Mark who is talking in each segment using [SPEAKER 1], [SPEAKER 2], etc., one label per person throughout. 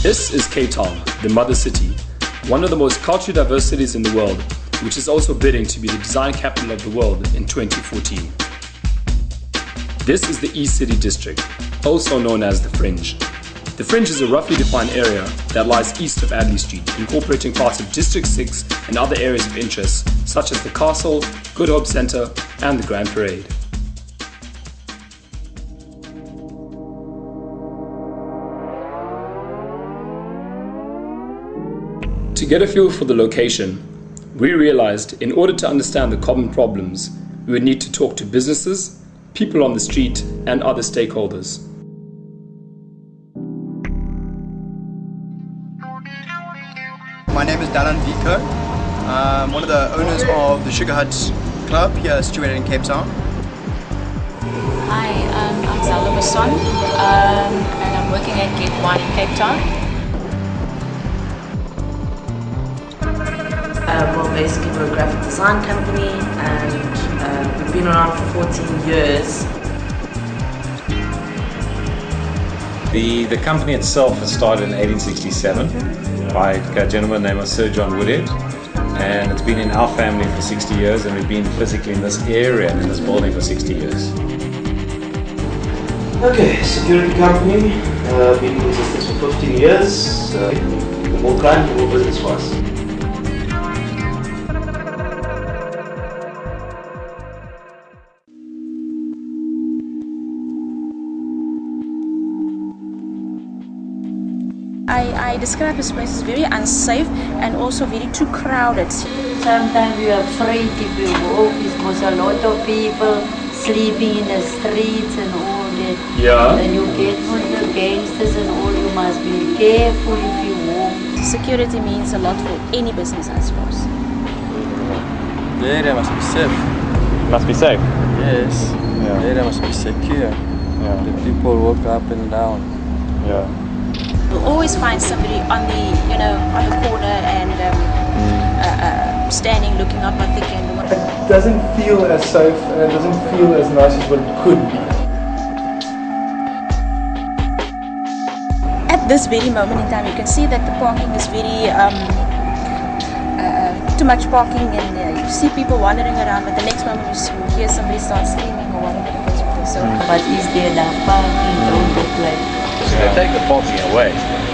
[SPEAKER 1] This is Cape Town, the mother city, one of the most culturally diverse cities in the world, which is also bidding to be the design capital of the world in 2014. This is the East City District, also known as the Fringe. The Fringe is a roughly defined area that lies east of Adley Street, incorporating parts of District 6 and other areas of interest, such as the Castle, Good Hope Centre and the Grand Parade. To get a feel for the location, we realized in order to understand the common problems, we would need to talk to businesses, people on the street, and other stakeholders.
[SPEAKER 2] My name is Dalan Vico. I'm one of the owners of the Sugar Hut Club here situated in Cape Town.
[SPEAKER 3] Hi, I'm Shabason and I'm working at Gate 1 in Cape Town.
[SPEAKER 4] Well, basically we're a graphic design company and we've been around for 14 years.
[SPEAKER 5] The company itself was started in 1867 by a gentleman named Sir John Woodhead, and it's been in our family for 60 years, and we've been physically in this area and in this building for 60 years.
[SPEAKER 6] Okay, security company, been in existence for 15 years, more crime, more business for us.
[SPEAKER 7] I describe this place as very unsafe and also very too crowded.
[SPEAKER 8] Sometimes we are afraid if we walk because a lot of people sleeping in the streets and all that.
[SPEAKER 1] Yeah.
[SPEAKER 8] And you get all the gangsters and all, you must be careful if you walk.
[SPEAKER 7] Security means a lot for any business, I suppose.
[SPEAKER 9] The area must be safe.
[SPEAKER 10] Must be safe?
[SPEAKER 9] Yes.
[SPEAKER 10] Yeah.
[SPEAKER 9] The area must be secure.
[SPEAKER 10] Yeah.
[SPEAKER 9] The people walk up and down.
[SPEAKER 10] Yeah.
[SPEAKER 7] You'll always find somebody on the corner and standing, looking up, and thinking.
[SPEAKER 11] It doesn't feel as safe and it doesn't feel as nice as what it could be.
[SPEAKER 7] At this very moment in time, you can see that the parking is very too much parking, and you see people wandering around. But the next moment you hear somebody start screaming or whatever the case may be. So,
[SPEAKER 8] but is there enough parking? Don't look like.
[SPEAKER 12] If they take the parking away,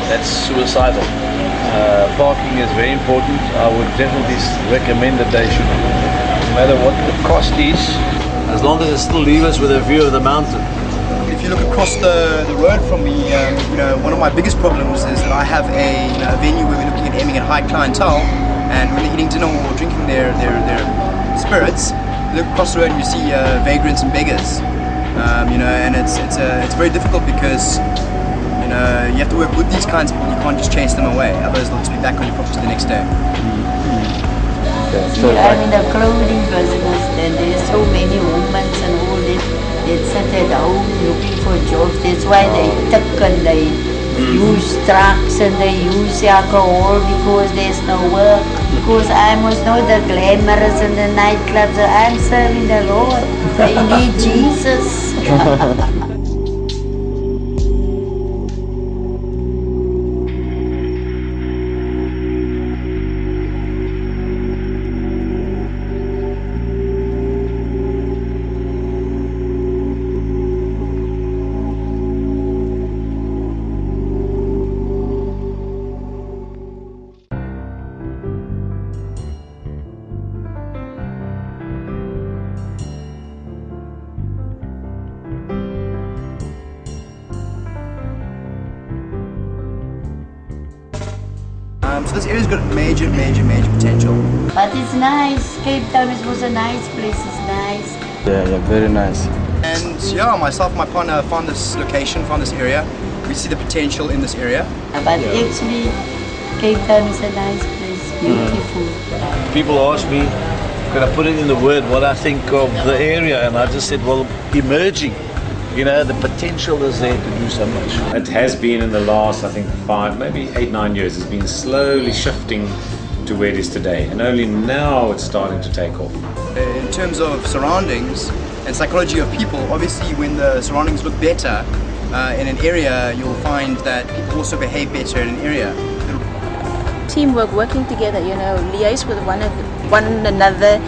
[SPEAKER 12] that's suicidal. Parking is very important. I would definitely recommend that they should, no matter what the cost is, as long as it still leaves us with a view of the mountain.
[SPEAKER 2] If you look across the road from me, one of my biggest problems is that I have a venue where we're looking at aiming at high clientele, and when they're eating dinner or drinking their spirits, you look across the road and you see vagrants and beggars. And it's very difficult because you have to work with these kinds of people. You can't just chase them away, otherwise they'll just be back on your property the next day.
[SPEAKER 8] See, I'm in the clothing business and there's so many women and all that sit at home looking for jobs. That's why they tick and they use drugs and they use alcohol because there's no work. Because I must know the glamorous and the nightclubs. I'm serving the Lord. They need Jesus.
[SPEAKER 2] So this area's got major potential.
[SPEAKER 8] But it's nice. Cape Town was a nice place. It's nice.
[SPEAKER 9] Yeah, very nice.
[SPEAKER 2] And yeah, myself and my partner found this location, found this area. We see the potential in this area.
[SPEAKER 8] But actually, Cape Town is a nice place. Beautiful.
[SPEAKER 12] People ask me, can I put it in the word what I think of the area, and I just said, well, emerging. The potential is there to do so much.
[SPEAKER 5] It has been in the last, I think, 5, maybe 8, 9 years, it's been slowly shifting to where it is today, and only now it's starting to take off.
[SPEAKER 2] In terms of surroundings and psychology of people, obviously when the surroundings look better, in an area, you'll find that people also behave better in an area.
[SPEAKER 7] Teamwork, working together, you know, liaise with one another,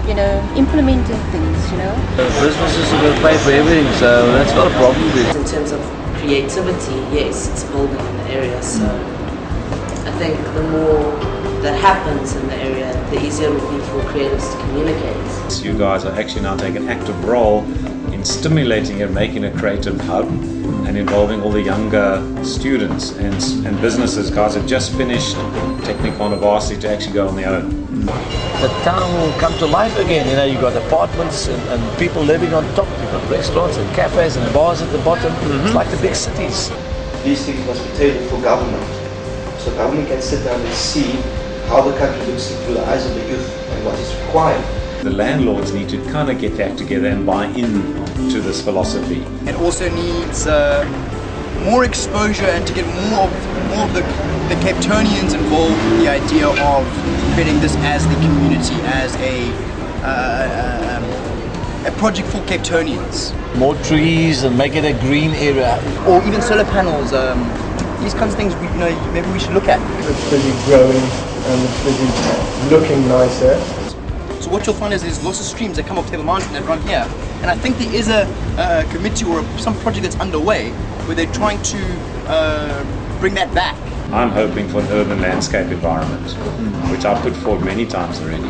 [SPEAKER 7] you know, implementing things, you know.
[SPEAKER 12] Businesses are going to pay for everything, so that's not a problem.
[SPEAKER 4] In terms of creativity, yes, it's building in the area, so I think the more that happens in the area, the easier it will be for creatives to communicate.
[SPEAKER 5] You guys are actually now taking an active role in stimulating and making a creative hub and involving all the younger students and businesses. Guys have just finished Technikon of Varsity to actually go on their own.
[SPEAKER 12] The town will come to life again. You know, you've got apartments and people living on top. You've got restaurants and cafes and bars at the bottom. It's like the big cities.
[SPEAKER 6] These things must be tailored for government. So government can sit down and see how the country looks through the eyes of the youth and what is required.
[SPEAKER 5] The landlords need to kind of get that together and buy in to this philosophy.
[SPEAKER 2] It also needs more exposure and to get more of the Cape Townians involved in the idea of creating this as the community, as a project for Cape Townians.
[SPEAKER 12] More trees and make it a green area.
[SPEAKER 2] Or even solar panels, these kinds of things maybe we should look at.
[SPEAKER 11] It's busy growing and it's busy looking nicer.
[SPEAKER 2] So what you'll find is there's lots of streams that come up Table Mountain that run here, and I think there is a committee or some project that's underway where they're trying to bring that back.
[SPEAKER 5] I'm hoping for an urban landscape environment, which I've put forward many times already.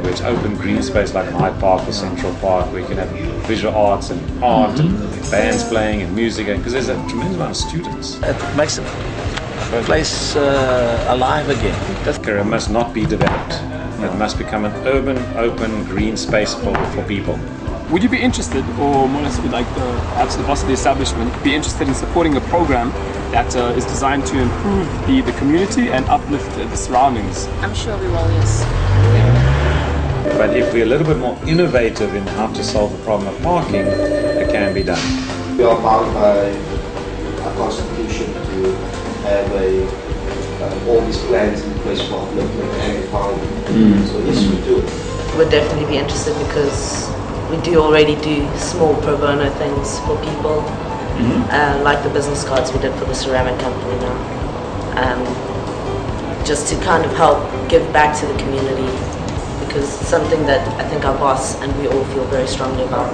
[SPEAKER 5] Where it's open green space like Hyde Park or Central Park, where you can have visual arts and art and bands playing and music, because there's a tremendous amount of students.
[SPEAKER 12] It makes the place alive again.
[SPEAKER 5] It must not be developed. It must become an urban, open, green space for people.
[SPEAKER 1] Would you be interested, or more or less perhaps the boss of the establishment, be interested in supporting a program that is designed to improve the community and uplift the surroundings?
[SPEAKER 7] I'm sure we will, yes.
[SPEAKER 5] But if we're a little bit more innovative in how to solve the problem of parking, it can be done.
[SPEAKER 6] We are bound by a constitution to have all these plans in place for upliftment and empowerment. So yes, we do.
[SPEAKER 4] We'd definitely be interested because we do already do small pro bono things for people, like the business cards we did for the ceramic company now, just to kind of help give back to the community, because it's something that I think our boss and we all feel very strongly about.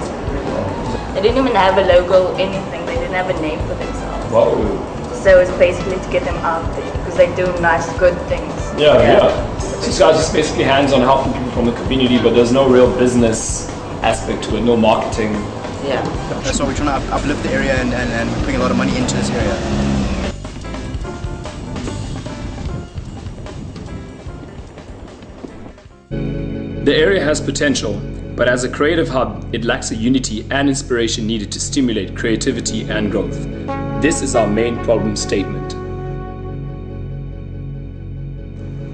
[SPEAKER 3] They didn't even have a logo or anything, they didn't have a name for themselves.
[SPEAKER 1] Wow.
[SPEAKER 3] So it's basically to get them out there, because they do nice, good things.
[SPEAKER 1] Yeah. So this guy's just basically hands-on helping people from the community, but there's no real business aspect to it, no marketing.
[SPEAKER 4] Yeah.
[SPEAKER 2] That's why we're trying to uplift the area and putting a lot of money into this area.
[SPEAKER 1] The area has potential, but as a creative hub, it lacks the unity and inspiration needed to stimulate creativity and growth. This is our main problem statement.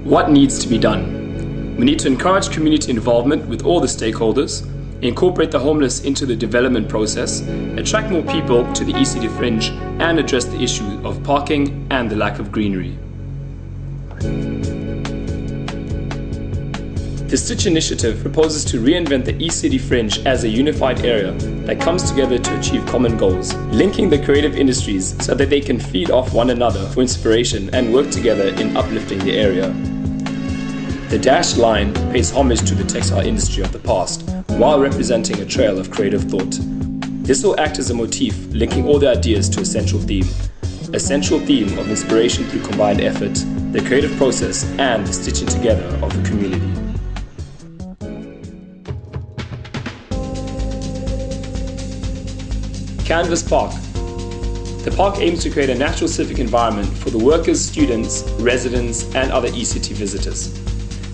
[SPEAKER 1] What needs to be done? We need to encourage community involvement with all the stakeholders, incorporate the homeless into the development process, attract more people to the ECD Fringe, and address the issue of parking and the lack of greenery. The Stitch initiative proposes to reinvent the ECD Fringe as a unified area that comes together to achieve common goals, linking the creative industries so that they can feed off one another for inspiration and work together in uplifting the area. The dashed line pays homage to the textile industry of the past, while representing a trail of creative thought. This will act as a motif linking all the ideas to a central theme of inspiration through combined effort, the creative process, and the stitching together of the community. Canvas Park. The park aims to create a natural civic environment for the workers, students, residents, and other ECT visitors.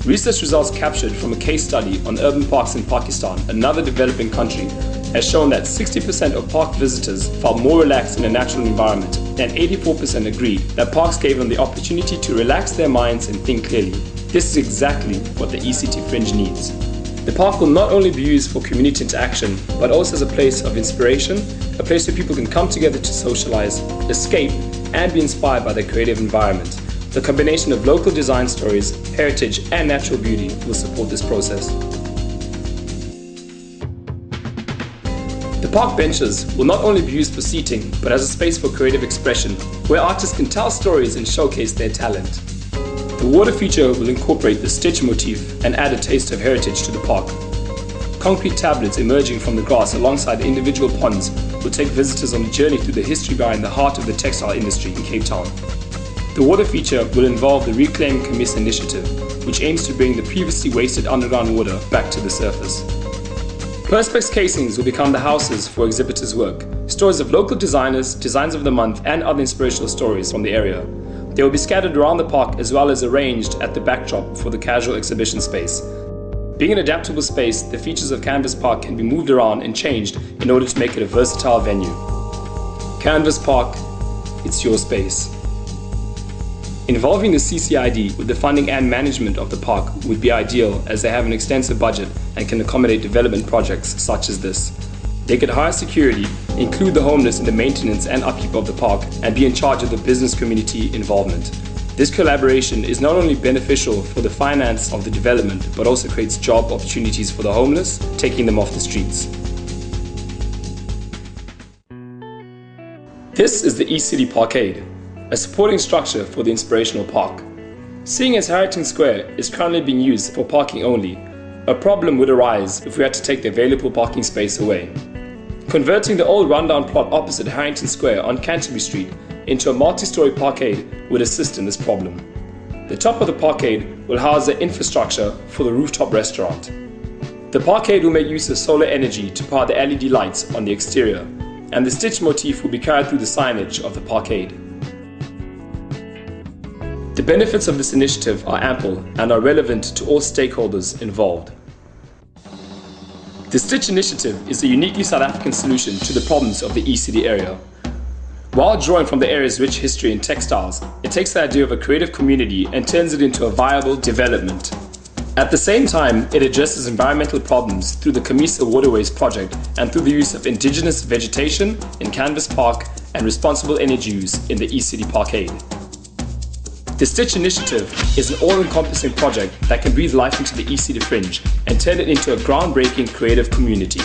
[SPEAKER 1] Research results captured from a case study on urban parks in Pakistan, another developing country, has shown that 60% of park visitors felt more relaxed in a natural environment, and 84% agreed that parks gave them the opportunity to relax their minds and think clearly. This is exactly what the ECT Fringe needs. The park will not only be used for community interaction, but also as a place of inspiration, a place where people can come together to socialize, escape, and be inspired by the creative environment. The combination of local design stories, heritage, and natural beauty will support this process. The park benches will not only be used for seating, but as a space for creative expression, where artists can tell stories and showcase their talent. The water feature will incorporate the stitch motif and add a taste of heritage to the park. Concrete tablets emerging from the grass alongside individual ponds will take visitors on a journey through the history behind the heart of the textile industry in Cape Town. The water feature will involve the Reclaim Camissa initiative, which aims to bring the previously wasted underground water back to the surface. Perspex casings will become the houses for exhibitors' work, stories of local designers, designs of the month, and other inspirational stories from the area. They will be scattered around the park as well as arranged at the backdrop for the casual exhibition space. Being an adaptable space, the features of Canvas Park can be moved around and changed in order to make it a versatile venue. Canvas Park, it's your space. Involving the CCID with the funding and management of the park would be ideal, as they have an extensive budget and can accommodate development projects such as this. They could hire security, include the homeless in the maintenance and upkeep of the park, and be in charge of the business community involvement. This collaboration is not only beneficial for the finance of the development, but also creates job opportunities for the homeless, taking them off the streets. This is the East City Parkade, a supporting structure for the inspirational park. Seeing as Harrington Square is currently being used for parking only, a problem would arise if we had to take the available parking space away. Converting the old rundown plot opposite Harrington Square on Canterbury Street into a multi-story parkade would assist in this problem. The top of the parkade will house the infrastructure for the rooftop restaurant. The parkade will make use of solar energy to power the LED lights on the exterior, and the stitch motif will be carried through the signage of the parkade. The benefits of this initiative are ample and are relevant to all stakeholders involved. The Stitch initiative is a uniquely South African solution to the problems of the East City area. While drawing from the area's rich history in textiles, it takes the idea of a creative community and turns it into a viable development. At the same time, it addresses environmental problems through the Camissa Waterways project and through the use of indigenous vegetation in Canvas Park and responsible energy use in the East City Parkade. The Stitch initiative is an all-encompassing project that can breathe life into the East City Fringe and turn it into a groundbreaking creative community.